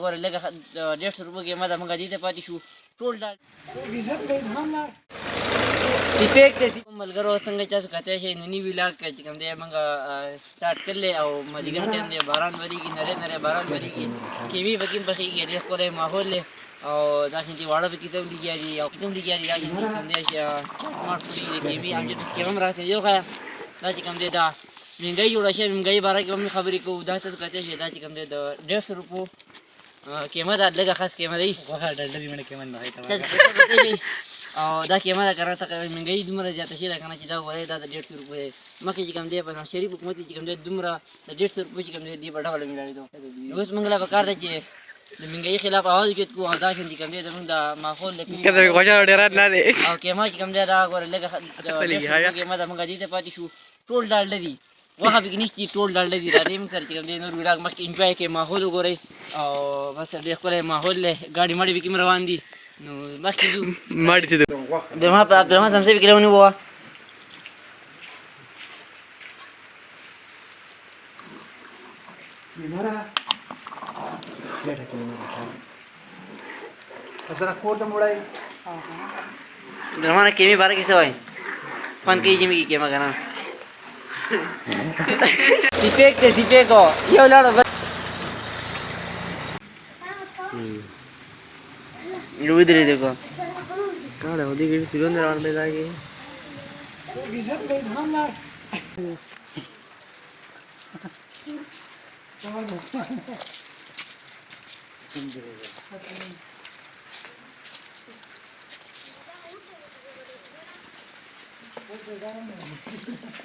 ګوره لږه 150 روپو کې مده موږ دې ته پاتې شو ټول ډاډ سپیک ته ملګرو څنګه چاسو کته شي نننی ویلاګ چې کوم دی موږ سٹارټ کړل او مدیګر ټیم دی باران وریږي نری نری باران وریږي کیوي بګیم بخیږي ډېر کورې ماحول له او دا چې واړه به کیته لګیږي او کوم لګیږي دا چې کوم دی چې مارک دی کیوي هم چې کوم راځي یو دا چې کوم دی دا منګي جوړ شي منګي بارے کې هم خبرې کوو دا څه کته شي دا چې کوم دی د 150 روپو قیمت لږه خاص قیمت دی واه ډلډري باندې قیمت نه هي او دا قیمت کرا تقریبا منګي دومره زیاته شي دا کنه چې دا وایي دا 150 روپے مکه چې کوم دی په شریف حکومت چې کوم دی دومره 150 روپے چې کوم دی په ډول ملایي دو اوس موږ لا وکړ چې د منګي خلاف आवाज وکړو کو دا چې کوم دی زموږ د ماحول لپاره کله غوښه ډیر نه دی او قیمت چې کوم دی دا غوړ لګه قیمت موږ دې ته پاتې شو ټول ډال دی واه به نشتی ټول ډال دی راځي موږ سره چې کوم دی نور ویلاګ مخکې انجوای کې ماحول وګورئ او بس ډېر خپل ماحول له ګاډي ماډي به کوم روان دي نو مخکې ځو ماډي ته د ما په عبدالرحمن سمسي به کلونی ووه عبدالرحمن کیمی باره کې څه وایي خوند کوي جمي کې کیمه که نه سیپیک ته سیپیکو یو لاړو ودرېدو کو کاڼه हो دې سګون روان دی ځای کې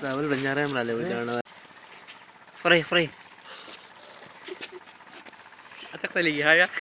راول بنجاره هم را لوي ځان فري اته کتلې هيا